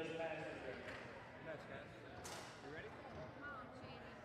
doesn't pass it. That's guys. You ready? Come on, Shannon.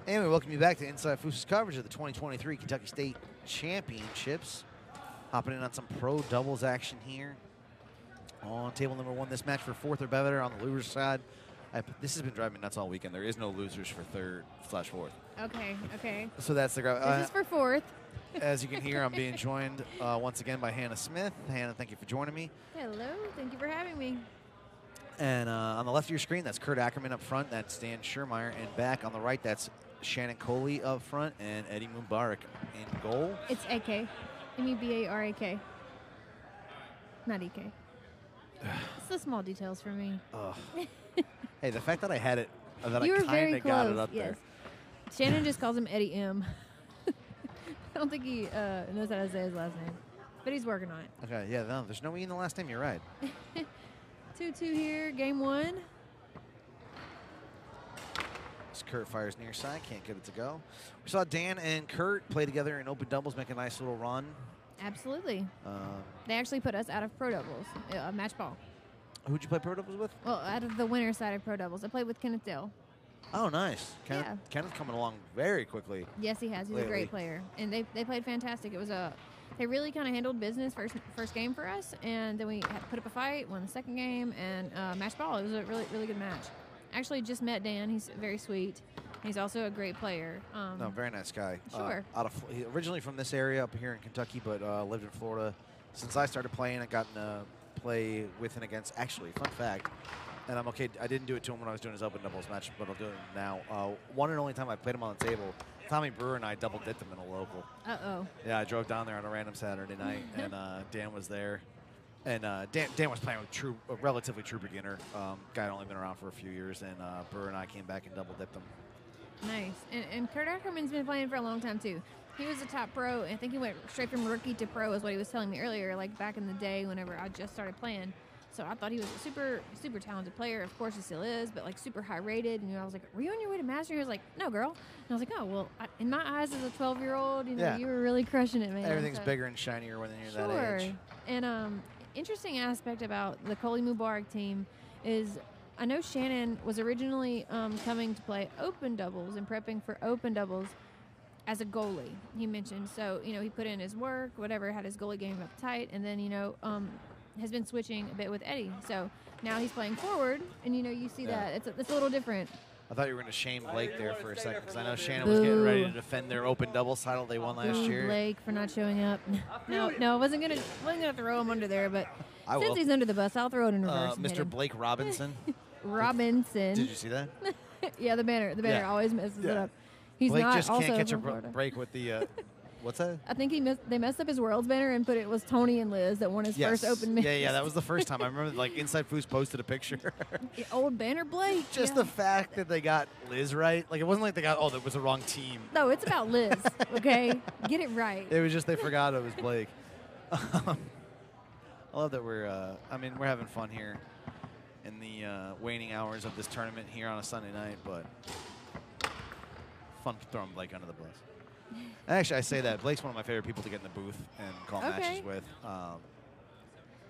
And we welcome you back to Inside Foosball's coverage of the 2023 Kentucky State Championships. Hopping in on some pro doubles action here. On table number 1, this match for 4th or better on the loser's side. This has been driving me nuts all weekend. There is no losers for 3rd/4th. Okay. So that's the This is for 4th. As you can hear, I'm being joined once again by Hannah Smith. Hannah, thank you for joining me. Hello. Thank you for having me. And on the left of your screen, that's Kurt Ackerman up front. That's Dan Schuermeyer. And back on the right, that's Shannon Coley up front and Eddie Mubarak in goal. It's AK. Mubarak. Not EK. It's the small details for me. Hey, the fact that I had it, that You I were very kind of got close, it up yes. there. Shannon just calls him Eddie M. I don't think he knows how to say his last name, but he's working on it. Okay, yeah, no, there's no E in the last name. You're right. 2-2 here, game 1. As Kurt fires near side, can't get it to go. We saw Dan and Kurt play together in open doubles, make a nice little run. Absolutely. They actually put us out of pro doubles, match ball. Who'd you play pro doubles with? Well, out of the winner's side of pro doubles. I played with Kenneth Dale. Oh, nice. Yeah. Kenneth's coming along very quickly. Yes, he has. He's lately. a great player. And they played fantastic. It was they really kind of handled business first game for us, and then we had to put up a fight, won the second game, and match ball. It was a really, really good match. Actually, just met Dan. He's very sweet. He's also a great player. No, very nice guy. Sure. He originally from this area up here in Kentucky, but lived in Florida. Since I started playing, I've gotten to play with and against. Actually, fun fact, and I'm okay. I didn't do it to him when I was doing his open doubles match, but I'll do it now. One and only time I played him on the table, Tommy Brewer and I double dipped him in a local. Uh-oh. Yeah, I drove down there on a random Saturday night, and Dan was there. And Dan was playing with a relatively true beginner. Guy had only been around for a few years, and Brewer and I came back and double dipped him. Nice. And Kurt Ackerman's been playing for a long time, too. He was a top pro. I think he went straight from rookie to pro is what he was telling me earlier, like back in the day whenever I just started playing. So I thought he was a super, super talented player. Of course, he still is, but like super high rated. And I was like, were you on your way to master? He was like, no, girl. And I was like, oh, well, in my eyes as a 12-year-old, you were really crushing it, man. Everything's bigger and shinier when you're that age. And interesting aspect about the Coley Mubarak team is I know Shannon was originally coming to play open doubles and prepping for open doubles as a goalie, he mentioned. So, he put in his work, whatever, had his goalie game up tight, and then, has been switching a bit with Eddie. So now he's playing forward, and, you see that. It's a little different. I thought you were going to shame Blake there for a second, because I know Shannon was getting ready to defend their open doubles title they won last year. Blake for not showing up. No, I wasn't gonna throw him under there, but since he's under the bus, I'll throw it in reverse. Mr. Blake Robinson. Robinson. Did you see that? Yeah, the banner always messes it up. He's Blake not just also can't catch a from Florida. break with the. What's that? I think they messed up his world's banner and put it was Tony and Liz that won his first open match. Yeah, that was the first time. I remember Inside Foos posted a picture. Old banner Blake. Just the fact that they got Liz right. Like, it wasn't like they got, that was the wrong team. No, it's about Liz, okay? Get it right. It was just they forgot it was Blake. I love that we're having fun here in the waning hours of this tournament here on a Sunday night, but fun throwing Blake under the bus. Actually, I say that. Blake's one of my favorite people to get in the booth and call matches with.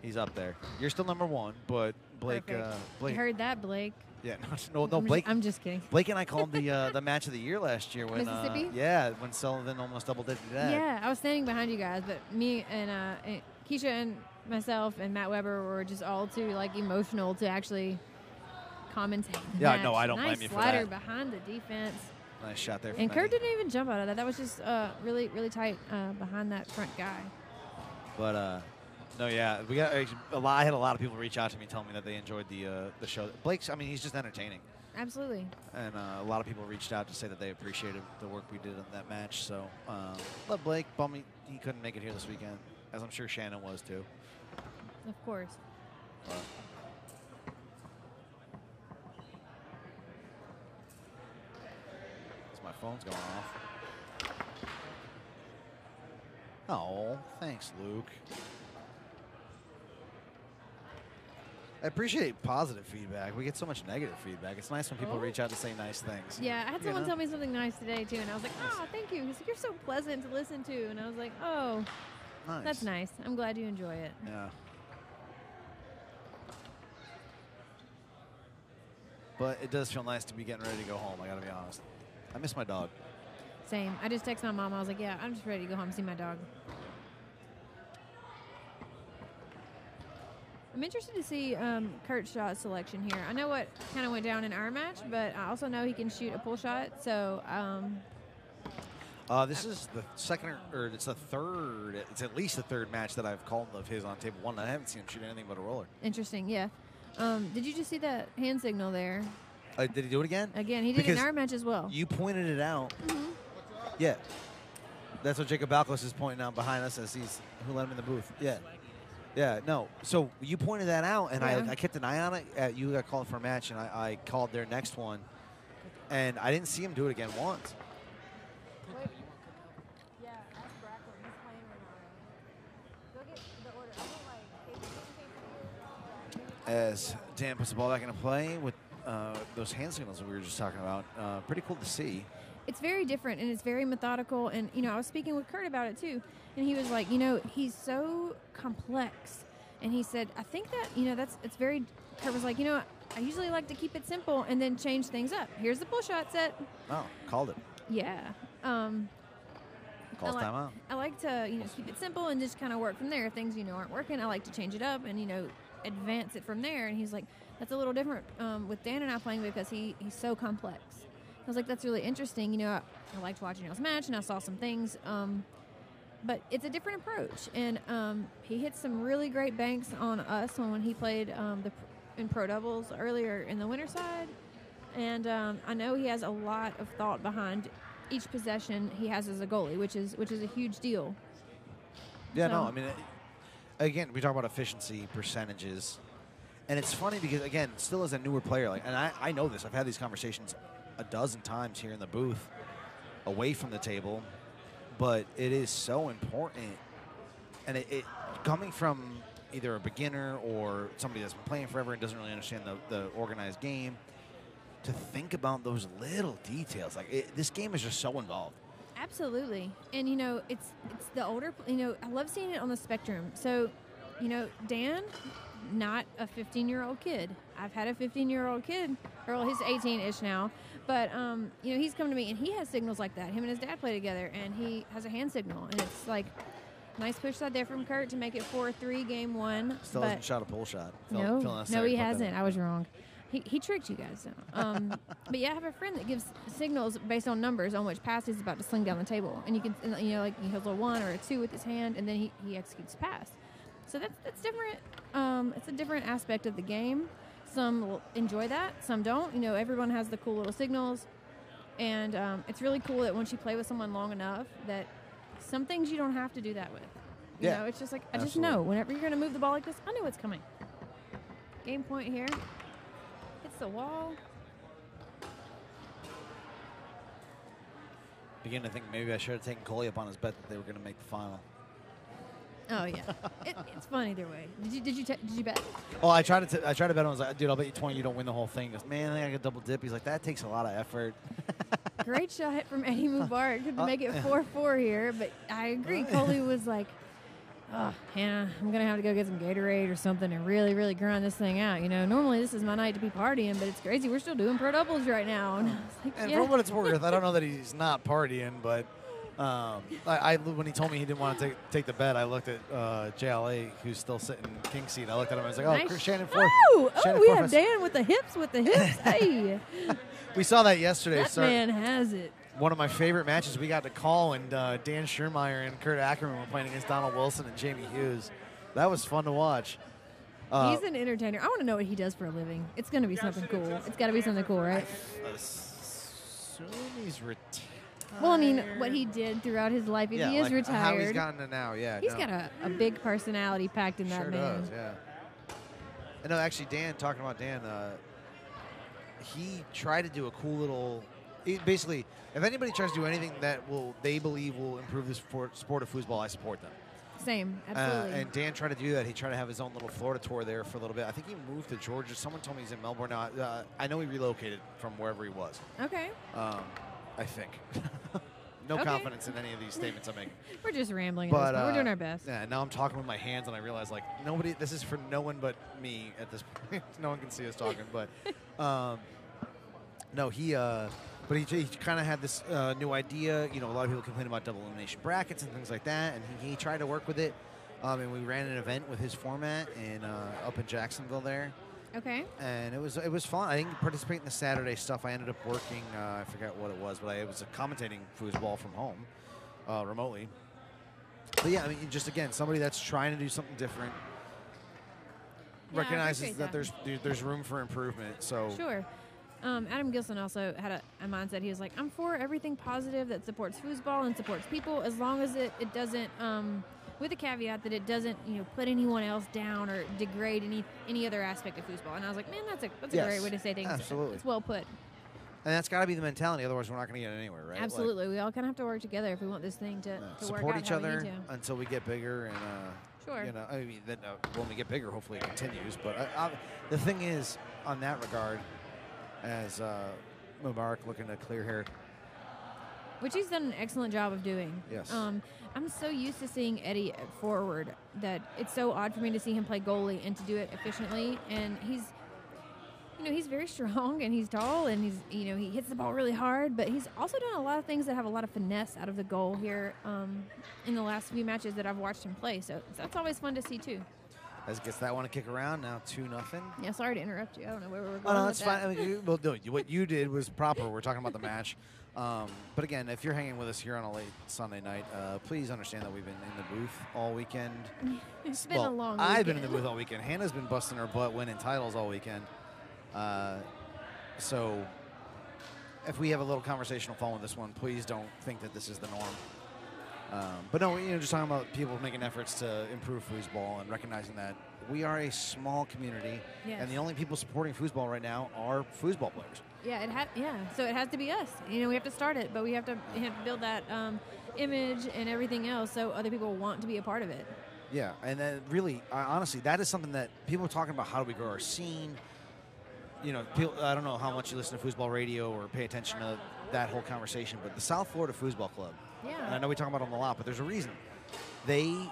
He's up there. You're still number 1, but Blake. You heard that, Blake. Yeah, no, Blake. I'm just kidding. Blake and I called the match of the year last year when Mississippi. When Sullivan almost double dipped that. Yeah, I was standing behind you guys, but me and Keisha and myself and Matt Weber were just all too emotional to actually commentate the match. No, I don't blame you for that. Nice slider behind the defense. Nice shot there. And Kurt didn't even jump out of that. That was just really, really tight behind that front guy. But we got I had a lot of people reach out to me telling me that they enjoyed the show. Blake's, he's just entertaining. Absolutely. And a lot of people reached out to say that they appreciated the work we did in that match. So, but Blake, bummed me he couldn't make it here this weekend, as I'm sure Shannon was too. Of course. My phone's going off. Oh, thanks, Luke. I appreciate positive feedback. We get so much negative feedback. It's nice when people reach out to say nice things. Yeah, I had someone tell me something nice today, too, and I was like, oh, thank you. He's like, you're so pleasant to listen to. And I was like, oh, that's nice. I'm glad you enjoy it. Yeah. But it does feel nice to be getting ready to go home, I got to be honest. I miss my dog. Same. I just texted my mom. I was like, yeah, I'm just ready to go home and see my dog. I'm interested to see Kurt's shot selection here. I know what kind of went down in our match, but I also know he can shoot a pull shot. So this is the second, or it's the third. It's at least the third match that I've called of his on table 1. I haven't seen him shoot anything but a roller. Interesting, yeah. Did you just see that hand signal there? Did he do it again? Again, he did it in our match as well. You pointed it out. Mm-hmm. Yeah. That's what Jacob Balkos is pointing out behind us as he's who let him in the booth. Yeah. Yeah, no. So you pointed that out, and I kept an eye on it. You got called for a match, and I called their next one, and I didn't see him do it again once. Yeah, ask Brackler. He's playing right now. Go get the order. As Dan puts the ball back into play with those hand signals that we were just talking about. Pretty cool to see. It's very different, and it's very methodical. And, I was speaking with Kurt about it, too. And he was like, he's so complex. And he said, I think that, it's very, Kurt was like, I usually like to keep it simple and then change things up. Here's the pull shot set. Oh, called it. Yeah. Calls timeout. I like to, keep it simple and just kind of work from there. If things, aren't working, I like to change it up and, advance it from there. And he's like, that's a little different with Dan and I playing because he's so complex. I was like, that's really interesting. I liked watching y'all's match, and I saw some things. But it's a different approach. And he hit some really great banks on us when he played in pro doubles earlier in the winter side. And I know he has a lot of thought behind each possession he has as a goalie, which is a huge deal. Yeah, no, I mean, again, we talk about efficiency percentages. And it's funny because, again, still as a newer player, and I know this. I've had these conversations a dozen times here in the booth away from the table, but it is so important. And it coming from either a beginner or somebody that's been playing forever and doesn't really understand the organized game, to think about those little details. This game is just so involved. Absolutely. And, it's the older, I love seeing it on the spectrum. So, Dan, not a 15-year-old kid. I've had a 15-year-old kid. Earl, he's 18-ish now. But, he's come to me, and he has signals like that. Him and his dad play together, and he has a hand signal. And it's like, nice push shot there from Kurt to make it 4-3 game 1. Still hasn't shot a pull shot. No, he hasn't. I was wrong. He tricked you guys. But, yeah, I have a friend that gives signals based on numbers on which pass he's about to sling down the table. And you can, like he has a 1 or a 2 with his hand, and then he executes pass. So that's different. It's a different aspect of the game. Some will enjoy that, some don't. Everyone has the cool little signals. And it's really cool that once you play with someone long enough that some things you don't have to do that with. You know, it's just like, I just know whenever you're going to move the ball like this, I know what's coming. Game point here. Hits the wall. Beginning to think maybe I should have taken Coley up on his bet that they were going to make the final. Oh yeah, it's fun either way. Did you bet? Oh, I tried to bet him. I was like, dude, I'll bet you 20 you don't win the whole thing. He goes, man, I got a double dip. He's like, that takes a lot of effort. Great shot from Eddie Mubarak to make it 4-4 here, but I agree. Coley was like, oh, Hannah, I'm gonna have to go get some Gatorade or something and really, really grind this thing out. Normally this is my night to be partying, but it's crazy. We're still doing pro doubles right now. And I was like, and for what it's worth, I don't know that he's not partying, but. When he told me he didn't want to take the bet, I looked at JLA, who's still sitting king seat. I looked at him and I was like, "Oh, nice. Shannon Ford." We have Dan with the hips. Hey, we saw that yesterday. That man has it. One of my favorite matches we got to call, and Dan Schuermeyer and Kurt Ackerman were playing against Donald Wilson and Jamie Hughes. That was fun to watch. He's an entertainer. I want to know what he does for a living. It's going to be something cool. It's got to be something cool, right? I assume he's retired. Well, I mean, what he did throughout his life, if he is retired. How he's gotten to now, yeah. He's got a big personality packed in that man. Sure does, yeah. And no, actually, talking about Dan, he tried to do a cool little. Basically, if anybody tries to do anything that they believe will improve the sport of foosball, I support them. Same, absolutely. And Dan tried to do that. He tried to have his own little Florida tour there for a little bit. I think he moved to Georgia. Someone told me he's in Melbourne now. I know he relocated from wherever he was. Okay. I think. No confidence in any of these statements I'm making. We're just rambling at this point. We're doing our best. Yeah, now I'm talking with my hands, and I realize, this is for no one but me at this point. No one can see us talking. But No, but he kind of had this new idea. You know, a lot of people complain about double elimination brackets and things like that, and he tried to work with it. And we ran an event with his format up in Jacksonville there. Okay. And it was fun. I didn't participate in the Saturday stuff. I ended up working. I forget what it was, but I was commentating foosball from home, remotely. But yeah, I mean, just again, somebody that's trying to do something different, Yeah, I recognizes appreciate that there's room for improvement. So Sure. Adam Gilson also had a mindset. He was like, I'm for everything positive that supports foosball and supports people, as long as it doesn't, with the caveat that it doesn't, put anyone else down or degrade any other aspect of foosball. And I was like, man, that's a Yes, great way to say things. absolutely. It's well put. and that's got to be the mentality. Otherwise, we're not going to get anywhere, right? Absolutely. We all kind of have to work together if we want this thing to work support out each how we other need to. until we get bigger, and Sure. I mean, then, when we get bigger, hopefully it continues. But the thing is, on that regard, as Mubarak looking to clear hair. Which he's done an excellent job of doing. Yes. I'm so used to seeing Eddie at forward that it's so odd for me to see him play goalie and to do it efficiently. And he's very strong and he's tall and he hits the ball really hard, but he's also done a lot of things that have a lot of finesse out of the goal here in the last few matches that I've watched him play. So that's always fun to see too. As gets that one to kick around, now 2-0. Yeah, sorry to interrupt you. I don't know where we were Oh, going no, with that's that. fine. I mean, well, no, what you did was proper. We're talking about the match. But again, if you're hanging with us here on a late Sunday night, please understand that we've been in the booth all weekend. It's been a long I've been in weekend. the booth all weekend. Hannah's been busting her butt winning titles all weekend. So if we have a little conversational phone with this one, please don't think that this is the norm. But no, just talking about people making efforts to improve foosball and recognizing that we are a small community, Yes. and the only people supporting foosball right now are foosball players. So it has to be us. We have to start it, but we have to build that image and everything else so other people want to be a part of it. Yeah, and then really, honestly, that is something that people are talking about. How do we grow our scene? People, I don't know how much you listen to foosball radio or pay attention to that whole conversation, but the South Florida Foosball Club, and I Yeah. know we talk about them a lot, but there's a reason. They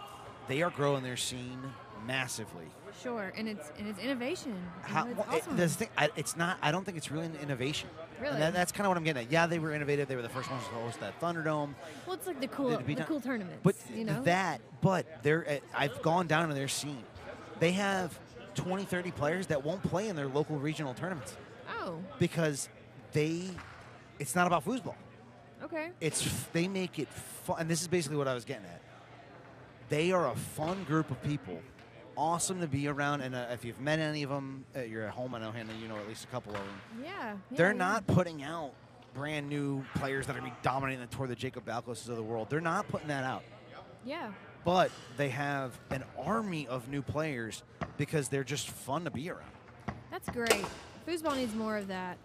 are growing their scene massively. Sure, and it's innovation. It's awesome. The thing, it's not. I don't think it's really an innovation. Really? And that's kind of what I'm getting at. Yeah, they were innovative. They were the first ones to host that Thunderdome. Well, it's like the cool tournaments. But But I've gone down to their scene. They have 20, 30 players that won't play in their local regional tournaments Oh, because it's not about foosball. okay. They make it fun, and this is basically what I was getting at. They are a fun group of people, awesome to be around, and if you've met any of them, you're at home. I know Hannah, you know at least a couple of them. Yeah. They're not putting out brand new players that are going to be dominating the tour, the Jacob Balcoses of the world. They're not putting that out. Yeah. But they have an army of new players because they're just fun to be around. That's great. Foosball needs more of that.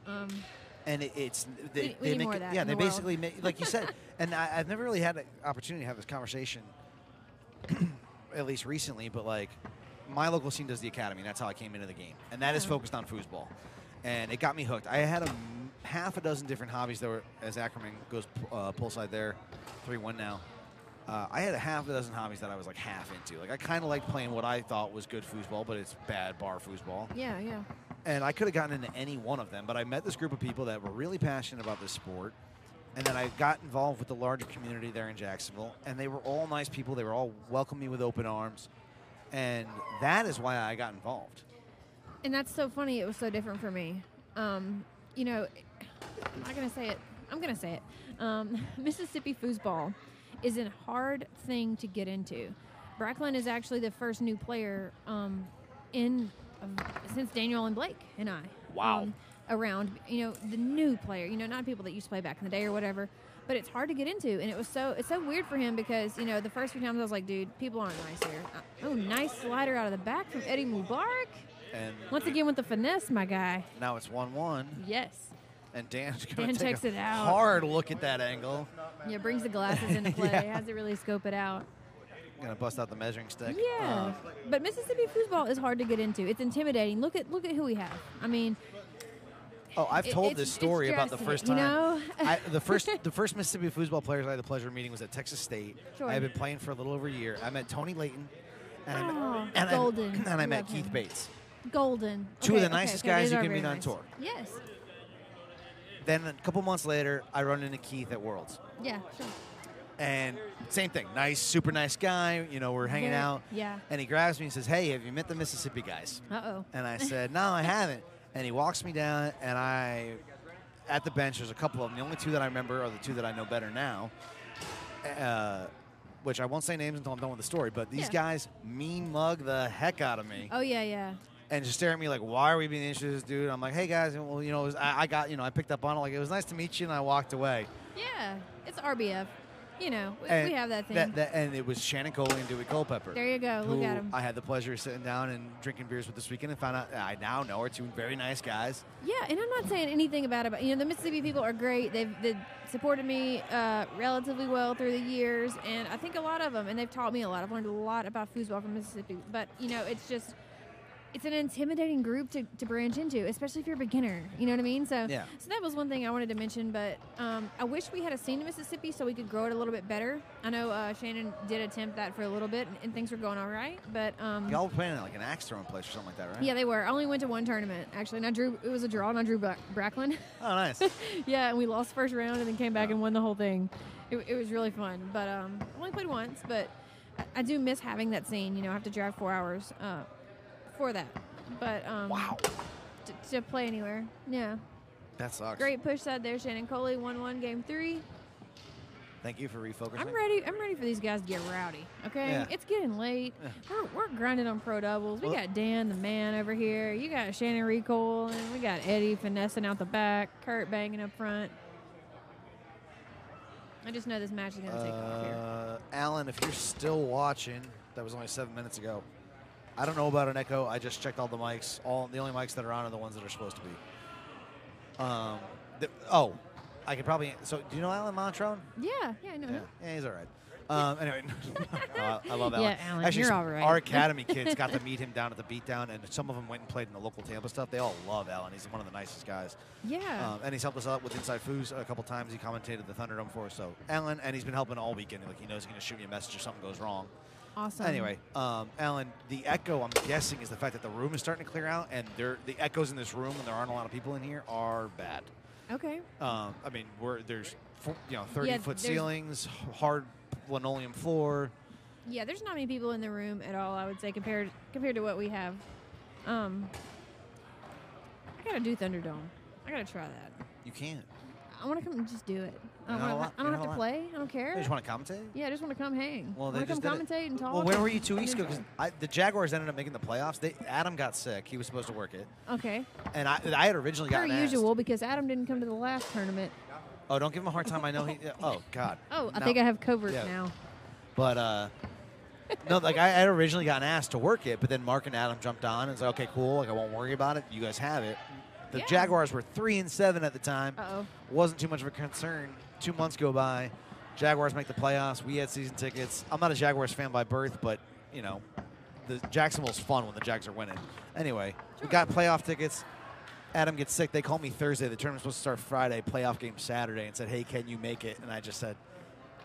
And they we need make more it, of that yeah, in they the world. basically make, like you said, and I've never really had an opportunity to have this conversation, at least recently, but like my local scene does the academy, and that's how I came into the game. And that is Yeah. focused on foosball. And it got me hooked. I had half a dozen different hobbies that were, as Ackerman goes poolside there, 3-1 now. I had a half a dozen hobbies that I was like half into. Like I kind of liked playing what I thought was good foosball, but it's bad bar foosball. Yeah, yeah. And I could have gotten into any one of them, but I met this group of people that were really passionate about this sport. And then I got involved with the larger community there in Jacksonville, and they were all nice people. They were all welcome me with open arms. And that is why I got involved. And that's so funny. It was so different for me. I'm not going to say it. I'm going to say it. Mississippi foosball is a hard thing to get into. Bracklin is actually the first new player since Daniel and Blake and I. Wow. Around, the new player, not people that used to play back in the day or whatever, but it's hard to get into. And it's so weird for him because, the first few times I was like, dude, people aren't nice here. Oh, nice slider out of the back from Eddie Mubarak. And Once again with the finesse, my guy. now it's 1-1. Yes. And Dan's going Dan to take checks a it out. hard look at that angle. Yeah, brings the glasses into play. Yeah. Has to really scope it out. Going to bust out the measuring stick. Yeah. But Mississippi foosball is hard to get into. It's intimidating. Look at who we have. I mean, I've told this story about the stressing, first time. The Sure. first Mississippi foosball players I had the pleasure of meeting was at Texas State. Sure. I had been playing for a little over a year. I met Tony Layton, and Golden. I met Love Keith him. Bates. Golden. Two of Okay, the nicest okay, guys these you are can very meet on nice. tour. Yes. Then a couple months later, I run into Keith at Worlds. Yeah, sure. And same thing. Nice, super nice guy. You know, we're hanging out. Yeah. And he grabs me and says, hey, have you met the Mississippi guys? Uh-oh. And I said, no, I haven't. And he walks me down, and at the bench, there's a couple of them. The only two that I remember are the two that I know better now, which I won't say names until I'm done with the story. But these guys mean mug the heck out of me. Oh, yeah. And just stare at me like, why are we being interested in this dude? I'm like, hey, guys, well, you know, I picked up on it. Like, it was nice to meet you, and I walked away. Yeah, it's RBF. You know, we have that thing. And it was Shannon, Coley, and Dewey Culpepper. There you go. Look at him. I had the pleasure of sitting down and drinking beers with this weekend and found out I now know are two very nice guys. Yeah, and I'm not saying anything about it. You know, the Mississippi people are great. They've supported me relatively well through the years, and I think a lot of them, and they've taught me a lot. I've learned a lot about foosball from Mississippi. But, you know, it's an intimidating group to branch into, especially if you're a beginner. You know what I mean? So that was one thing I wanted to mention. But I wish we had a scene in Mississippi so we could grow it a little bit better. I know Shannon did attempt that for a little bit, and things were going all right. But y'all were playing at like an axe throwing place or something like that, right? Yeah, they were. I only went to one tournament actually, and it was a draw, and I drew Bracklin. Oh, nice. Yeah, and we lost first round, and then came back and won the whole thing. It was really fun. But I only played once, but I do miss having that scene. You know, I have to drive 4 hours for that. But wow, to play anywhere, yeah. That sucks. Great push side there, Shannon. Coley 1-1 game 3. Thank you for refocusing. I'm ready for these guys to get rowdy. Okay, Yeah. It's getting late. Yeah. We're grinding on pro doubles. We got Dan the man over here. You got Shannon recoil, and we got Eddie finessing out the back. Kurt banging up front. I just know this match is gonna take off here. Alan, if you're still watching, that was only 7 minutes ago. I don't know about an echo. I just checked all the mics. The only mics that are on are the ones that are supposed to be. I could probably. So, do you know Alan Montrone? Yeah, I know him. Yeah, he's all right. Anyway, I love Alan. Yeah, Alan, actually, you're all right. Our academy kids got to meet him down at the beatdown, and some of them went and played in the local Tampa stuff. They all love Alan. He's one of the nicest guys. Yeah. And he's helped us out with Inside Foos a couple times. He commentated the Thunderdome for us. So, Alan, and he's been helping all weekend. Like, he knows he's going to shoot me a message if something goes wrong. Awesome. Anyway, Alan, the echo, I'm guessing, is the fact that the room is starting to clear out, and the echoes in this room, when there aren't a lot of people in here, are bad. Okay. I mean, there's 30-foot ceilings, hard linoleum floor. Yeah, there's not many people in the room at all, I would say, compared to what we have. I gotta do Thunderdome. I gotta try that. You can't. I want to come and just do it. I You're don't have to play. I don't care. You just want to commentate? Yeah, I just want to come hang. Well, I want to come commentate and talk. Well, where were you 2 weeks ago? Because the Jaguars ended up making the playoffs. Adam got sick. He was supposed to work it. Okay. And I had originally gotten Per usual, because Adam didn't come to the last tournament. Oh, don't give him a hard time. I know he. Oh, God. Oh, I think I have covert now. But no, like I had originally gotten asked to work it, but then Mark and Adam jumped on and said, "Okay, cool. Like I won't worry about it. You guys have it." The Jaguars were 3-7 at the time. Uh-oh. Wasn't too much of a concern. 2 months go by. Jaguars make the playoffs. We had season tickets. I'm not a Jaguars fan by birth, but, you know, the Jacksonville's fun when the Jags are winning. Anyway, we got playoff tickets. Adam gets sick. They call me Thursday. The tournament's supposed to start Friday, playoff game Saturday, and said, hey, can you make it? And I just said,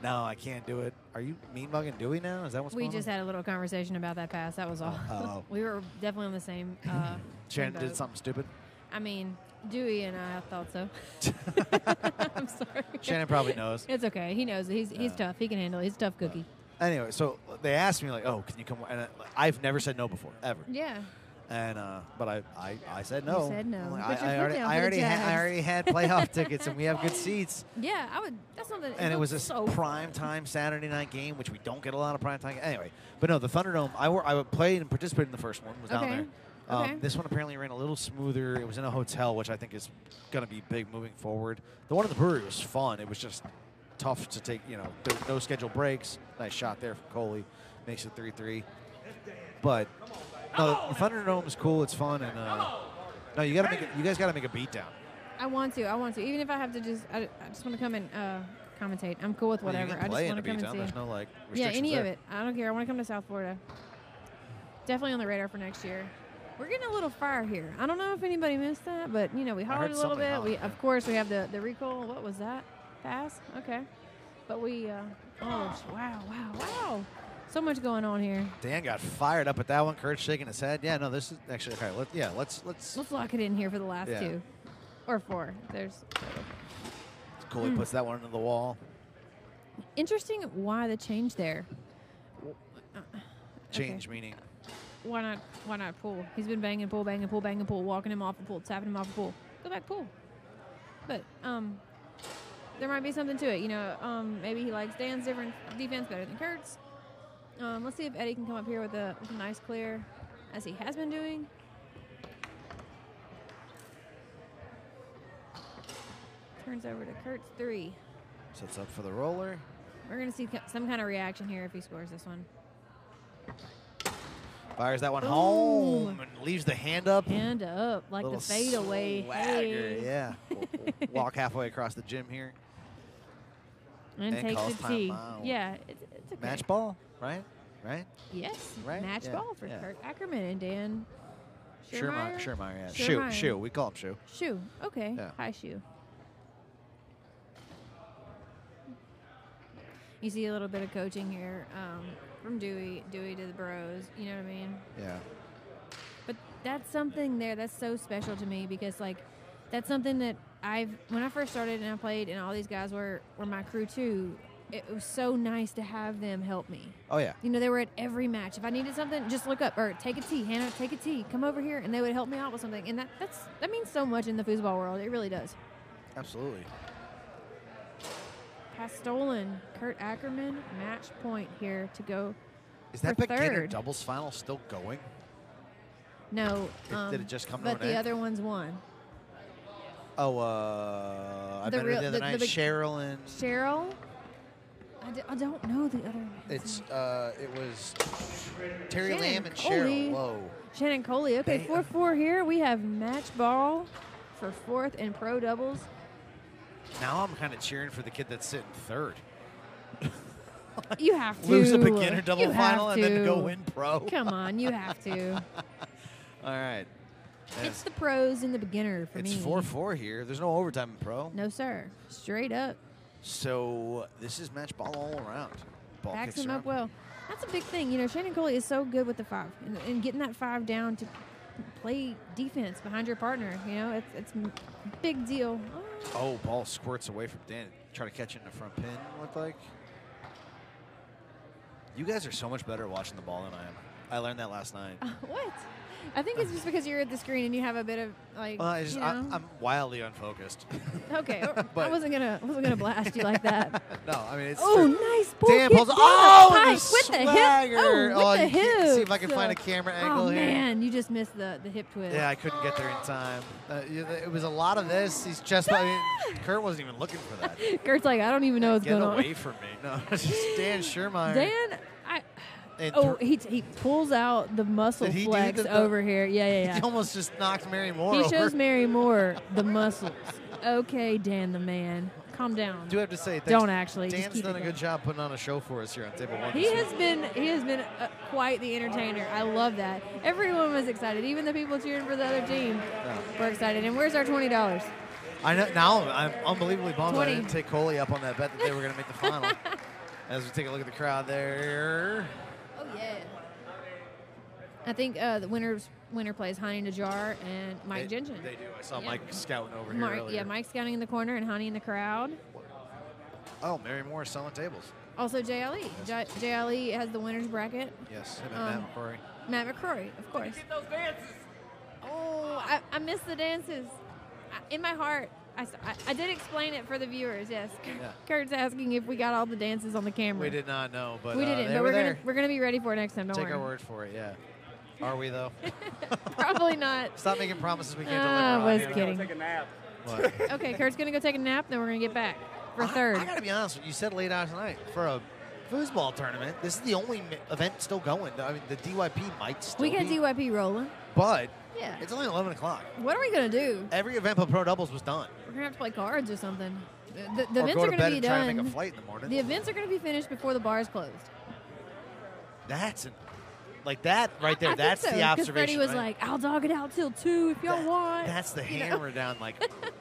no, I can't do it. Are you mean-mugging Dewey now? Is that what's going on? We just had a little conversation about that pass. That was all. Oh. We were definitely on the same Shannon did something stupid? I mean, Dewey and I thought so. I'm sorry. Shannon probably knows. It's okay. He knows. He's tough. He can handle it. He's a tough cookie. Anyway, so they asked me, like, oh, can you come? And I've never said no before, ever. Yeah. And but I said no. You said no. Like, I already had playoff tickets, and we have good seats. Yeah, I would. That's something. And it was a prime time Saturday night game, which we don't get a lot of prime time. Anyway, but no, the Thunderdome. I played and participated in the first one. Was down there. Okay. This one apparently ran a little smoother. It was in a hotel, which I think is going to be big moving forward. The one at the brewery was fun. It was just tough to take. You know, no scheduled breaks. Nice shot there from Coley, makes it 3-3. But no, the Thunderdome is cool. It's fun, and no, you got to make it. You guys got to make a beatdown. I want to. Even if I have to I just want to come and commentate. I'm cool with whatever. I just want to come and see. There's no like restrictions any there. of it. I don't care. I want to come to South Florida. Definitely on the radar for next year. We're getting a little fire here. I don't know if anybody missed that, but we hollered a little bit. Of course, we have the recoil. What was that? Pass? Okay. But wow. So much going on here. Dan got fired up at that one. Kurt's shaking his head. Yeah, no, this is actually okay. Let's lock it in here for the last two. Or 4. There's Coley puts that one into the wall. interesting why the change there. Change Okay. meaning. Why not pull? He's been banging, pull, walking him off the pull, tapping him off the pull. Go back, pull. But there might be something to it. You know, maybe he likes Dan's different defense better than Kurt's. Let's see if Eddie can come up here with a nice clear, as he has been doing. Turns over to Kurt's 3. Sets up for the roller. We're going to see some kind of reaction here if he scores this one. Fires that one Ooh. home and leaves the hand up. Hand up, like the Little fadeaway. swagger, Hey. yeah. We'll walk halfway across the gym here. And takes calls the tee. timeout. Yeah, it's okay. Match ball, right? Right? Yes, Right? match Yeah, ball for yeah. Kurt Ackerman and Dan Schuermeyer. Schuermeyer, yeah. Schuermeyer. Shoe. We call him Shoe. Shoe. Okay. Yeah. Hi, Shoe. You see a little bit of coaching here from Dewey to the bros. You know what I mean? Yeah. But that's something there that's so special to me because, like, that's something that when I first started and I played and all these guys were my crew too, it was so nice to have them help me. Oh, yeah. You know, they were at every match. If I needed something, just look up or take a tee. Hannah, take a tee. Come over here, and they would help me out with something. And that means so much in the foosball world. It really does. Absolutely. Pass stolen. Kurt Ackerman, match point here to go. Is that for beginner third. doubles final still going? No. Did it just come to But an the end? other one's won. Oh, I met her the other night. big- Cheryl and Cheryl? I don't know the other one. it was Terry Shannon Lamb and Coley. Cheryl. Whoa. Shannon Coley. Okay, Bam. 4-4 here. We have match ball for 4th in pro doubles. Now I'm kind of cheering for the kid that's sitting third. You have to. Lose a beginner double You have final and then to go to. win pro. Come on, you have to. All right. It's the pros and the beginner for It's me. 4-4 here. There's no overtime in pro. No, sir. Straight up. So this is match ball all around. Ball Backs kicks him around. up well. That's a big thing. You know, Shannon Coley is so good with the 5 and getting that 5 down to play defense behind your partner. You know, it's a big deal. Oh, ball squirts away from Dan. Try to catch it in the front pin, look like. You guys are so much better at watching the ball than I am. I learned that last night. What? I think it's just because you're at the screen and you have a bit of like. You know. I'm wildly unfocused. Okay, I But- wasn't gonna blast you like that. No, I mean it's. Oh, true. nice ball Dan kick pulls. down Oh, the and pipe the with the hip. swagger. Oh, with the you can't- hips. See if I can find a camera angle Oh here. man, you just missed the hip twist. Yeah, I couldn't get there in time. It was a lot of this. He's just. I mean, Kurt wasn't even looking for that. Kurt's like, I don't even know what's Get going away on. from me. No, it's just Dan Schuermeyer. Dan, And he pulls out the muscle Did he do flex the- over here. Yeah. He almost just knocked Mary Moore He over. shows Mary Moore the muscles. Okay, Dan the man. Calm down. Do have to say, thanks. Don't actually. Just Dan's keep done it a good going. job putting on a show for us here on Table 1. He has been quite the entertainer. I love that. Everyone was excited, even the people cheering for the other team were excited. And where's our $20? I know now. I'm unbelievably bummed 20. I didn't take Coley up on that bet that they were going to make the final. As we take a look at the crowd there. Oh yeah. I think the winner plays Honey Najjar and Mike Genshin. They do. I saw Yeah. Mike scouting over here earlier. Yeah, Mike's scouting in the corner and Honey in the crowd. Oh, Mary Moore is selling tables. Also, Jay Ali. Jay Ali has the winner's bracket. Yes, him and Matt McCrory. Matt McCrory, of course. Get those dances. Oh, I missed the dances. In my heart, I did explain it for the viewers. Yes, Yeah. Kurt's asking if we got all the dances on the camera. We did not know, but We didn't, they but were we're there. gonna be ready for it next time. Don't Take worry. our word for it, yeah. Are we, though? Probably not. Stop making promises we can't I deliver on. was you know? kidding. Take a nap. What? Okay, Kurt's gonna go take a nap. Then we're gonna get back for third. I got to be honest with you. You said late out tonight for a foosball tournament. This is the only event still going. I mean, the DYP might still We got be, DYP rolling. but Yeah. it's only 11 o'clock. What are we gonna do? Every event but pro doubles was done. We're gonna have to play cards or something. The Or events go are to gonna bed be and try to done. make a flight in the morning. The events are gonna be finished before the bar is closed. That's like that right there. I That's think so, the 'cause observation. Freddie was right? like, "I'll dog it out till 2 if y'all want." That's the You know? hammer down. Like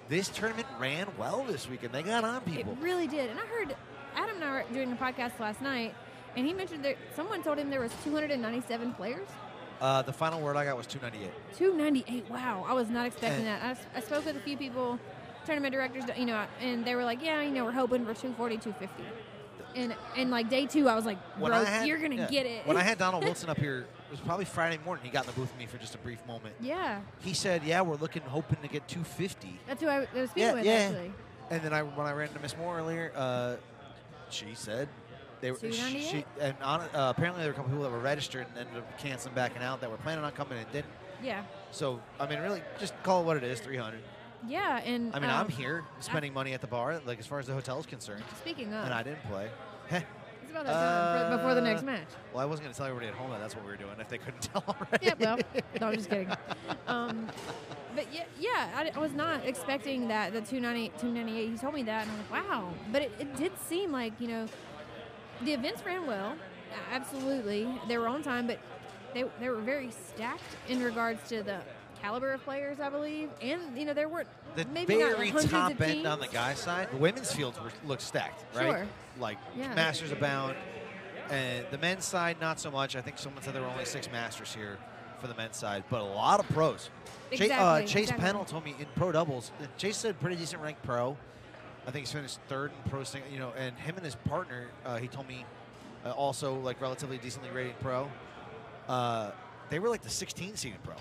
this tournament ran well this weekend. They got on It people. really did. And I heard Adam and I were doing a podcast last night, and he mentioned that someone told him there was 297 players. The final word I got was 298. 298. Wow, I was not expecting that. I spoke with a few people, tournament directors, and they were like, yeah, we're hoping for 240, 250. And like day 2, I was like, bro, you're going to get it. When I had Donald Wilson up here, it was probably Friday morning. He got in the booth with me for just a brief moment. Yeah. He said, yeah, we're hoping to get 250. That's who I was speaking with, actually. And then when I ran into Miss Moore earlier, she said they were. Apparently there were a couple people that were registered and ended up canceling, backing out, that were planning on coming and didn't. Yeah. So I mean, really, just call it what it is, 300. Yeah, and I mean, I'm here spending money at the bar, like as far as the hotel is concerned. Speaking of, and I didn't play. It's about that time before the next match. Well, I wasn't going to tell everybody at home that that's what we were doing if they couldn't tell already. Yeah, well, no, I'm just kidding. But I was not expecting that, the 298. He told me that, and I'm like, wow. But it did seem like, the events ran well. Absolutely. They were on time, but they were very stacked in regards to the caliber of players, I believe. And, there weren't maybe not very hundreds top of end teams. on the guys' side. The women's fields looked stacked, right? Sure. Like Yeah. Masters abound. And the men's side, not so much. I think someone said there were only 6 Masters here for the men's side, but a lot of pros. Exactly, Chase exactly. Pennell told me in pro doubles, Chase said pretty decent ranked pro. I think he's finished 3rd in pro, and him and his partner, he told me, also like relatively decently rated pro. They were like the 16 seeded pro.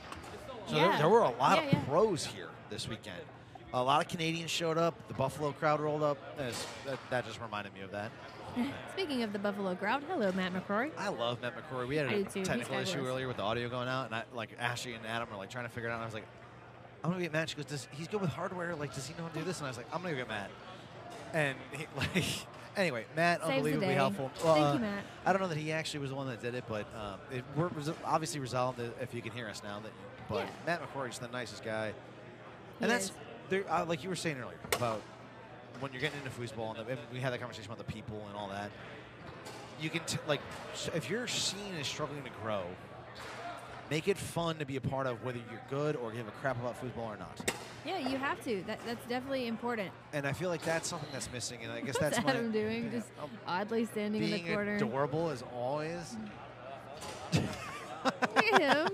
So there were a lot of pros here this weekend. A lot of Canadians showed up. The Buffalo crowd rolled up. That just reminded me of that. Speaking of the Buffalo crowd, hello, Matt McCrory. I love Matt McCrory. We had I a do too. technical He's issue fabulous. earlier with the audio going out, and Ashley and Adam were like trying to figure it out. And I was like, I'm gonna get Matt. She goes, he's good with hardware. Like, does he know how to do this? And I was like, I'm gonna get Matt. And anyway, Matt, Saves the unbelievably day. helpful. Thank you, Matt. I don't know that he actually was the one that did it, but it was obviously resolved if you can hear us now. But Matt McCrory's the nicest guy, and that's like you were saying earlier about when you're getting into foosball, and we had that conversation about the people and all that. You can if your scene is struggling to grow, make it fun to be a part of, whether you're good or give a crap about foosball or not. Yeah, you have to. That's definitely important. And I feel like that's something that's missing, and I guess What's that's Adam doing? Just oddly standing in the corner. Being adorable as always. Look at him.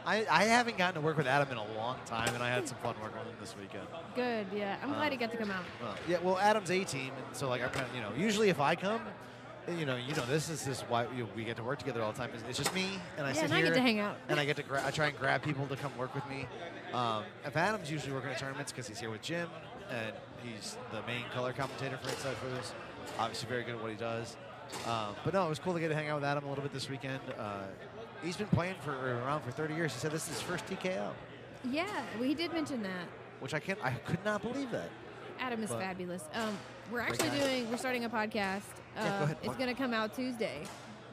I haven't gotten to work with Adam in a long time, and I had some fun working with him this weekend. Good, yeah. I'm glad he got to come out. Well, Adam's A-team, and so like I'm kind of, usually if I come, this is why we get to work together all the time. It's just me, and I sit and here. I get to hang out. And I get to I try and grab people to come work with me. If Adam's usually working at tournaments because he's here with Jim, and he's the main color commentator for Inside Foos. Obviously very good at what he does. But no, it was cool to get to hang out with Adam a little bit this weekend. He's been playing around for 30 years. He said this is his first TKO. Yeah, he did mention that. Which I could not believe that. Adam is fabulous. We're starting a podcast. Go ahead. It's going to come out Tuesday.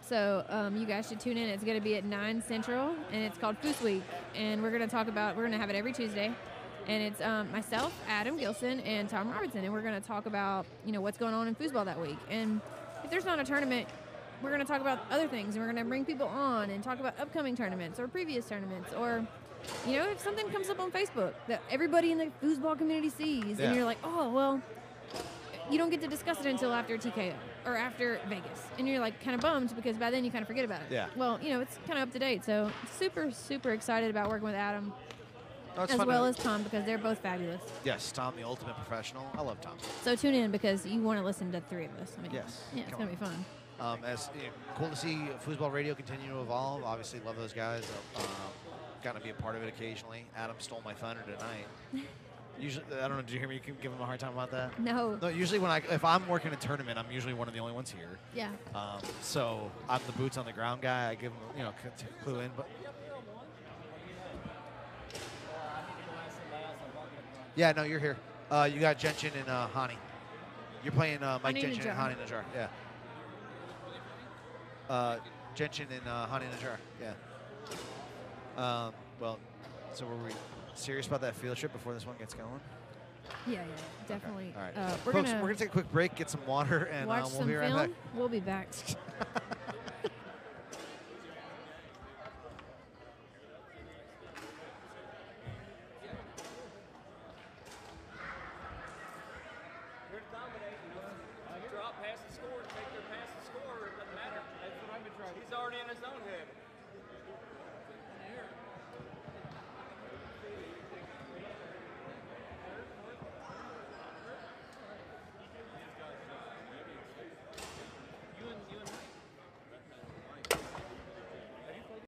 So you guys should tune in. It's going to be at 9 Central, and it's called Foos Week. And we're going to have it every Tuesday. And it's myself, Adam Gilson, and Tom Robertson. And we're going to talk about, what's going on in foosball that week. And if there's not a tournament, we're going to talk about other things. And we're going to bring people on and talk about upcoming tournaments or previous tournaments. Or, if something comes up on Facebook that everybody in the foosball community sees, and you're like, oh, well, you don't get to discuss it until after TKO or after Vegas. And you're like kind of bummed because by then you kind of forget about it. Yeah. Well, it's kind of up to date. So super, super excited about working with Adam As well as Tom because they're both fabulous. Yes, Tom, the ultimate professional. I love Tom. So tune in because you want to listen to 3 of us. I mean, Yes. Yeah, it's going to be fun. Cool to see Foosball Radio continue to evolve. Obviously, love those guys. Gotten to be a part of it occasionally. Adam stole my thunder tonight. Usually, I don't know. Did you hear me give him a hard time about that? No. No. Usually, if I'm working a tournament, I'm usually one of the only ones here. Yeah. So I'm the boots on the ground guy. I give him, to clue in. But yeah, no, you're here. You got Genshin and Hani. You're playing Mike Hani Genshin Najjar. and Hani Najjar. Yeah. Genshin and Hani Najjar. Yeah. Well, so were we serious about that field trip before this one gets going? Yeah, definitely. Okay. All right. We're Folks, gonna we're going to take a quick break, get some water, and watch we'll some be right film. back. We'll be back.